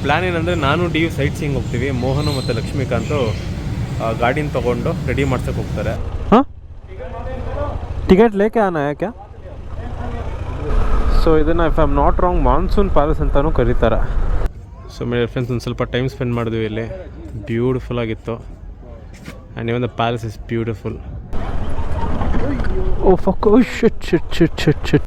Plan ಏನಂದರೆ ನಾನು ಡಿ.ಯು site seeing ಹೋಗ್ತೀವಿ. ಮೋಹನು ಮತ್ತು ಲಕ್ಷ್ಮೀಕಾಂತು ಗಾಡಿನ ತೊಗೊಂಡು ರೆಡಿ ಮಾಡ್ಸೋಕೆ ಹೋಗ್ತಾರೆ. ಹಾಂ, ಟಿಕೆಟ್ ಲೇಕೆ ಆನಾ ಕ್ಯಾ? ಸೊ ಇದನ್ನು if I am not wrong monsoon palace ಅಂತಲೂ ಕರೀತಾರೆ. ಸೊ ಮೇ ಫ್ರೆಂಡ್ಸ್ ಒಂದು ಸ್ವಲ್ಪ ಟೈಮ್ ಸ್ಪೆಂಡ್ ಮಾಡಿದ್ವಿ ಇಲ್ಲಿ. ಬ್ಯೂಟಿಫುಲ್ ಆಗಿತ್ತು. And even the palace is beautiful. Oh fuck, oh shit shit shit shit shit.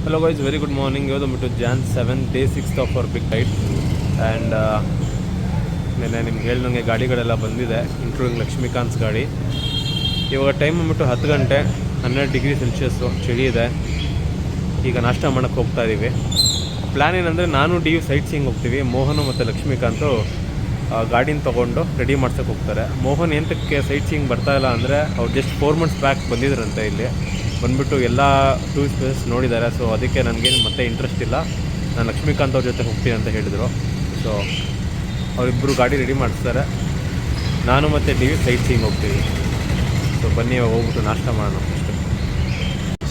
Hello guys, very good morning. ಇವತ್ತು ಬಿಟ್ಟು Jan 7 day 6th of our big ride. And ನೆನ್ನೆ ನಿಮ್ಗೆ ಹೇಳ್ದಂಗೆ ಗಾಡಿಗಳೆಲ್ಲ ಬಂದಿದೆ, ಇನ್ಕ್ಲೂಡಿಂಗ್ ಲಕ್ಷ್ಮೀಕಾಂತ್ಸ್ ಗಾಡಿ. ಇವಾಗ ಟೈಮ್ ಬಂದ್ಬಿಟ್ಟು 10 ಗಂಟೆ, 12 ಡಿಗ್ರಿ ಸೆಲ್ಸಿಯಸ್ಸು, ಚಳಿ ಇದೆ. ಈಗ ನಾಷ್ಟ ಮಾಡೋಕ್ಕೆ ಹೋಗ್ತಾ ಇದ್ದೀವಿ. ಪ್ಲ್ಯಾನ್ ಏನಂದರೆ ನಾನು ಡಿ.ಯು ಸೈಟ್ ಸೀಯಿಂಗ್ ಹೋಗ್ತೀವಿ. ಮೋಹನು ಮತ್ತು ಲಕ್ಷ್ಮೀಕಾಂತು ಗಾಡಿನ ತೊಗೊಂಡು ರೆಡಿ ಮಾಡ್ಸೋಕೆ ಹೋಗ್ತಾರೆ. ಮೋಹನ್ ಎಂತಕ್ಕೆ ಸೈಟ್ ಸೀಯಿಂಗ್ ಬರ್ತಾಯಿಲ್ಲ ಅಂದರೆ ಅವ್ರು ಜಸ್ಟ್ 4 months ಬ್ಯಾಕ್ ಬಂದಿದ್ರಂತೆ. ಇಲ್ಲಿ ಬಂದುಬಿಟ್ಟು ಎಲ್ಲ ಟೂರಿಸ್ಟ್ ಪ್ಲೇಸಸ್ ನೋಡಿದ್ದಾರೆ. ಸೊ ಅದಕ್ಕೆ ನನಗೇನು ಮತ್ತೆ ಇಂಟ್ರೆಸ್ಟ್ ಇಲ್ಲ, ನಾನು ಲಕ್ಷ್ಮೀಕಾಂತ್ ಅವ್ರ ಜೊತೆ ಹೋಗ್ತೀನಿ ಅಂತ ಹೇಳಿದರು. ಸೊ ಅವರಿಬ್ಬರು ಗಾಡಿ ರೆಡಿ ಮಾಡಿಸ್ತಾರೆ, ನಾನು ಮತ್ತು ಡಿ.ಯು ಸೈಟ್ ಸೀಯಿಂಗ್ ಹೋಗ್ತೀವಿ. ಸೊ ಬನ್ನಿ ಇವಾಗ ಹೋಗ್ಬಿಟ್ಟು ನಾಷ್ಟ ಮಾಡೋಣ ಅಷ್ಟೇ.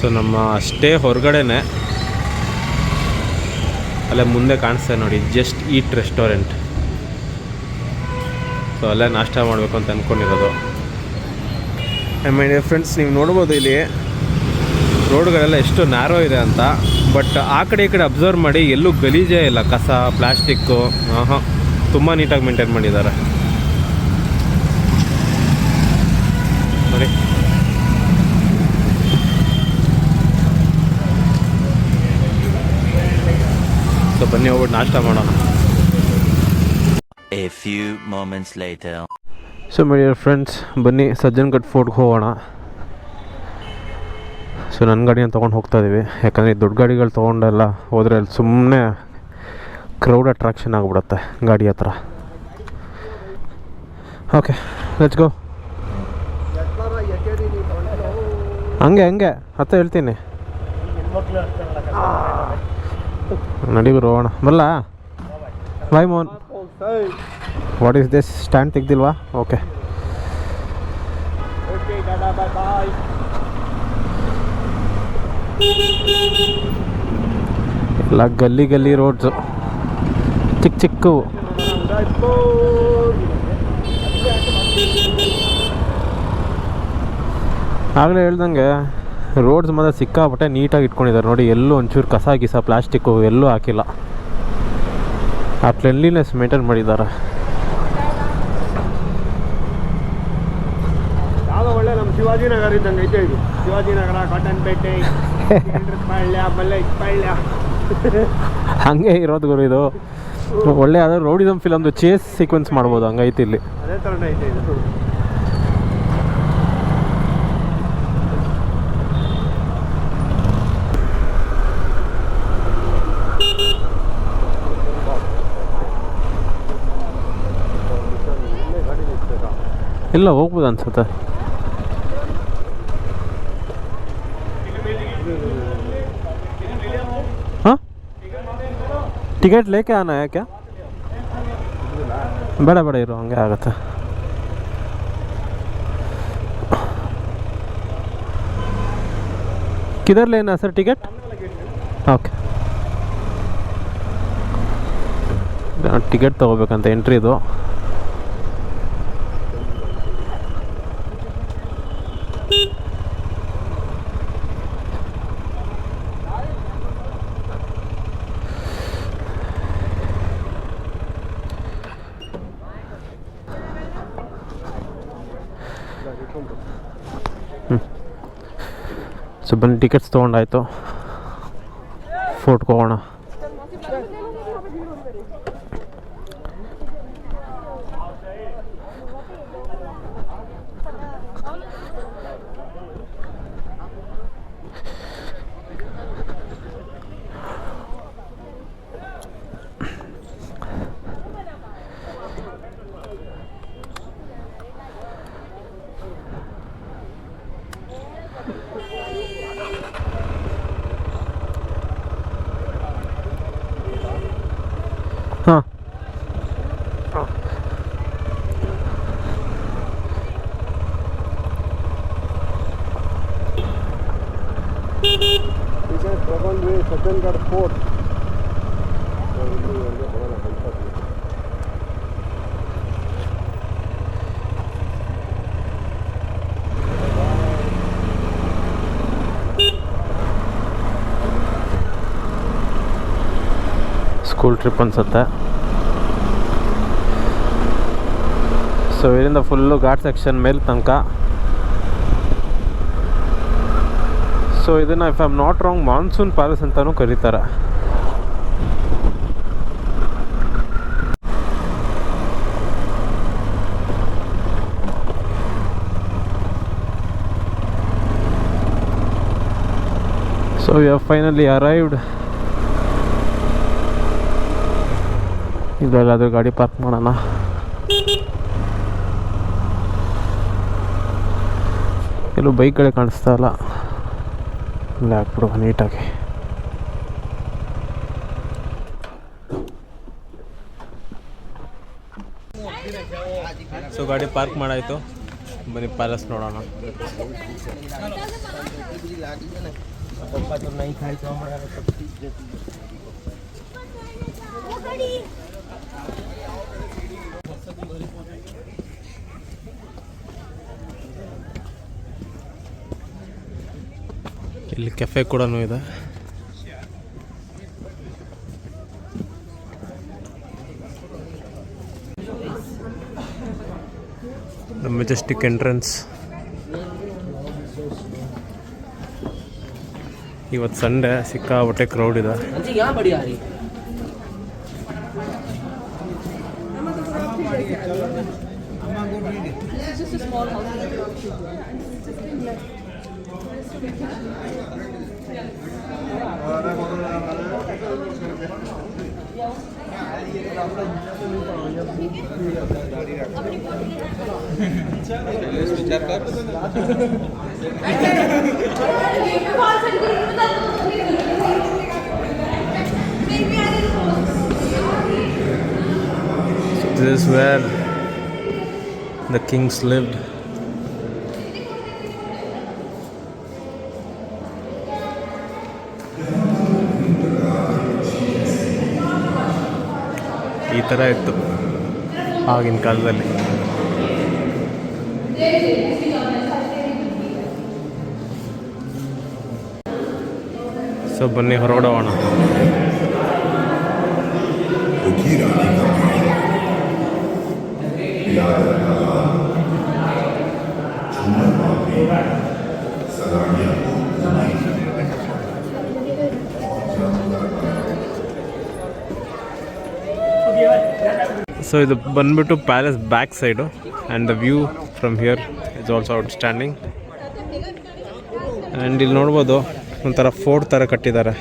ಸೊ ನಮ್ಮ ಸ್ಟೇ ಹೊರಗಡೆನೇ, ಅಲ್ಲೇ ಮುಂದೆ ಕಾಣಿಸ್ತಾ ನೋಡಿ, ಜಸ್ಟ್ ಈಟ್ ರೆಸ್ಟೋರೆಂಟ್. ಸೊ ಅಲ್ಲೇ ನಾಷ್ಟ ಮಾಡಬೇಕು ಅಂತ ಅಂದ್ಕೊಂಡಿರೋದು. ಮೈ ಡಿಯರ್ ಫ್ರೆಂಡ್ಸ್, ನೀವು ನೋಡ್ಬೋದು ಇಲ್ಲಿ ರೋಡ್ಗಳೆಲ್ಲ ಎಷ್ಟು ನ್ಯಾರೋ ಇದೆ ಅಂತ. ಬಟ್ ಆ ಕಡೆ ಈ ಕಡೆ ಅಬ್ಸರ್ವ್ ಮಾಡಿ, ಎಲ್ಲೂ ಗಲೀಜೇ ಇಲ್ಲ, ಕಸ ಪ್ಲಾಸ್ಟಿಕ್ಕು ತುಂಬ ನೀಟಾಗಿ ಮೇಂಟೈನ್ ಮಾಡಿದ್ದಾರೆ ನೋಡಿ. ಸೊ ಬನ್ನಿ ಹೋಗ್ಬಿಟ್ಟು ನಾಷ್ಟ ಮಾಡೋಣ. A few moments later. So my dear friends, ಬನ್ನಿ ಸಜ್ಜನಘಟ್ಟ ಫೋರ್ಟ್ಗೆ ಹೋಗೋಣ. ಸೊ ನನ್ನ ಗಾಡಿನ ತೊಗೊಂಡು ಹೋಗ್ತಾ ಇದ್ದೀವಿ, ಯಾಕಂದರೆ ದೊಡ್ಡ ಗಾಡಿಗಳು ತೊಗೊಂಡೆಲ್ಲ ಹೋದರೆ ಅಲ್ಲಿ ಸುಮ್ಮನೆ ಕ್ರೌಡ್ ಅಟ್ರಾಕ್ಷನ್ ಆಗಿಬಿಡುತ್ತೆ ಗಾಡಿ ಹತ್ರ. Okay, let's go. ಹಂಗೆ ಹತ್ತ ಹೇಳ್ತೀನಿ, ನಡಿಗುರು ಹೋಗೋಣ. ಬರಲ್ಲ bye Mohan. What is this? Stand ತೆಗ್ದಿಲ್ವಾ? ಓಕೆ. ಎಲ್ಲ ಗಲ್ಲಿ ರೋಡ್ಸು, ಚಿಕ್ಕವು. ಆಗಲೇ ಹೇಳ್ದಂಗೆ ರೋಡ್ಸ್ ಮಾತ್ರ ಸಿಕ್ಕಾಪಟ್ಟೆ ನೀಟಾಗಿ ಇಟ್ಕೊಂಡಿದ್ದಾರೆ ನೋಡಿ. ಎಲ್ಲೂ ಒಂಚೂರು ಕಸ ಗಿಸ ಪ್ಲಾಸ್ಟಿಕ್ಕು ಎಲ್ಲೂ ಹಾಕಿಲ್ಲ. ಆ ಕ್ಲೆನ್ಲಿನೆಸ್ ಮೇಂಟೈನ್ ಮಾಡಿದ್ದಾರೆ. ಒಳ್ಳೆ ನಮ್ಮ ಶಿವಾಜಿನಗರ ಇದ್ದಂಗೆ ಐತೆ ಇದು. ಶಿವಾಜಿನಗರ, ಕಾಟನ್ಪೇಟೆ, ಪಾಳ್ಯ ಹಂಗೆ ಇರೋದು ಗುರು. ಇದು ಒಳ್ಳೆ ಯಾವ್ದಾದ್ರು ರೌಡಿಸಮ್ ಫಿಲಮ್ದು ಚೇಸ್ ಸೀಕ್ವೆನ್ಸ್ ಮಾಡ್ಬೋದು, ಹಂಗೈತಿ ಇಲ್ಲಿ. ಅದೇ ಥರನೇ ಐತೆ ಇದು. ಇಲ್ಲ ಹೋಗ್ಬೋದು ಅನ್ಸುತ್ತೆ. हाँ टिकट लेके आना है क्या? ಬೇಡ ಬೇಡ ಇರು, ಹಂಗೆ ಆಗುತ್ತೆ. किधर लेना सर टिकट? ಓಕೆ, ಟಿಕೆಟ್ ತೊಗೋಬೇಕಂತ ಎಂಟ್ರಿದು. ಸೊ ಬನ್ನಿ, ಟಿಕೆಟ್ಸ್ ತೊಗೊಂಡಾಯ್ತು, ಫೋಟೋ ಹೋಗೋಣ. ಹಾಂ ತಗೊಂಡ್ವಿ ಸಜ್ಜನ್ಗಢ ಫೋರ್ಟ್. ಸ್ಕೂಲ್ ಟ್ರಿಪ್ ಅನ್ಸುತ್ತೆ. ಸೊ ಇದರಿಂದ ಫುಲ್ಲು ಘಾಟ್ ಸೆಕ್ಷನ್ ಮೇಲೆ ತನಕ. ಸೊ ಇದನ್ನು if I am not wrong monsoon palace ಅಂತಲೂ ಕರೀತಾರೆ. So we have finally arrived. ಇದೆಲ್ಲಾದರೂ ಗಾಡಿ ಪಾರ್ಕ್ ಮಾಡೋಣ. ಎಲ್ಲೂ ಬೈಕ್ಗಳೇ ಕಾಣಿಸ್ತಾ ಇಲ್ಲ. ಇಲ್ಲ ಹಾಕ್ಬಿಡುವ ನೀಟಾಗಿ. ಸೊ ಗಾಡಿ ಪಾರ್ಕ್ ಮಾಡಾಯಿತು, ಬನ್ನಿ ಪ್ಯಾಲೇಸ್ ನೋಡೋಣ. ಇಲ್ಲಿ ಕೆಫೆ ಕೂಡ ಇದೆ. Majestic entrance. ಇವತ್ತು ಸಂಡೇ, ಸಿಕ್ಕಾಪಟ್ಟೆ ಕ್ರೌಡ್ ಇದೆ. So this is where the kings lived. ಈ ಥರ ಇತ್ತು ಆಗಿನ ಕಾಲದಲ್ಲಿ. ಸೊ ಬನ್ನಿ ಹೊರಗಡೆ ಹೋಗೋಣ. ಸೊ ಇದು ಬಂದ್ಬಿಟ್ಟು palace back side, and the view from here is also outstanding. And ಇಲ್ಲಿ ನೋಡ್ಬೋದು ಒಂಥರ ಫೋರ್ಟ್ ಥರ ಕಟ್ಟಿದ್ದಾರೆ.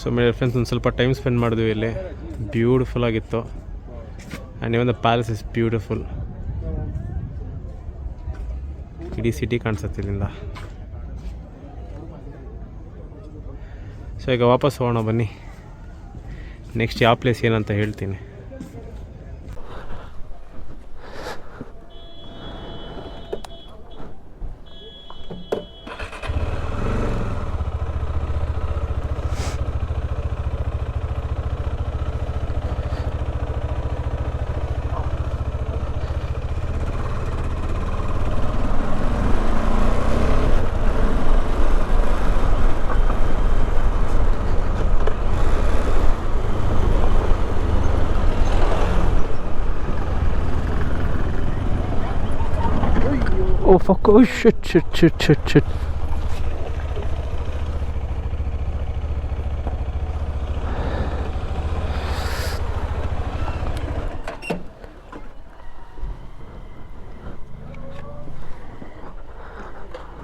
ಸೊ ಫ್ರೆಂಡ್ಸ್ ಒಂದು ಸ್ವಲ್ಪ ಟೈಮ್ ಸ್ಪೆಂಡ್ ಮಾಡಿದ್ವಿ ಇಲ್ಲಿ. ಬ್ಯೂಟಿಫುಲ್ ಆಗಿತ್ತು. And even the palace is beautiful. ಇಡೀ ಸಿಟಿ ಕಾಣಿಸುತ್ತೆ ಇಲ್ಲಿಂದ. ಸೊ ಈಗ ವಾಪಸ್ ಹೋಗೋಣ ಬನ್ನಿ. ನೆಕ್ಸ್ಟ್ ಯಾವ ಪ್ಲೇಸ್ ಏನಂತ ಹೇಳ್ತೀನಿ. Oh fuck, oh shit.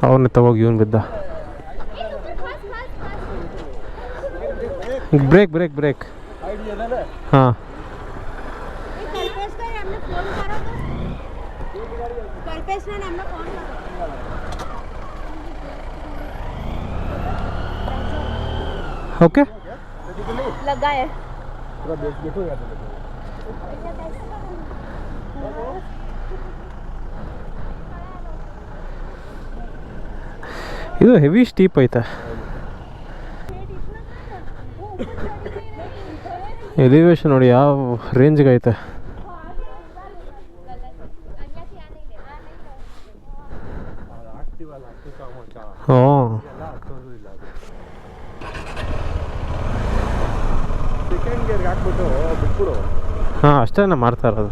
ಅವನ್ನ ತಗೋಗಿ ಇವನು ಬಿದ್ದ. ಬ್ರೇಕ್ ಹಾಂ. ओके लगा है ಇದು ಹೆವಿ ಸ್ಟೀಪ್ ಐತೆ. ಎಲಿವೇಶನ್ ನೋಡಿ ಯಾವ ರೇಂಜ್ಗೆ ಐತೆ. ಸೆಕೆಂಡ್ ಗೇರ್ಗೆ ಹಾಕ್ಬಿಟ್ಟು ಬಿಟ್ಬಿಡು. ಹಾಂ ಅಷ್ಟೇ ಮಾಡ್ತಾ ಇರೋದು.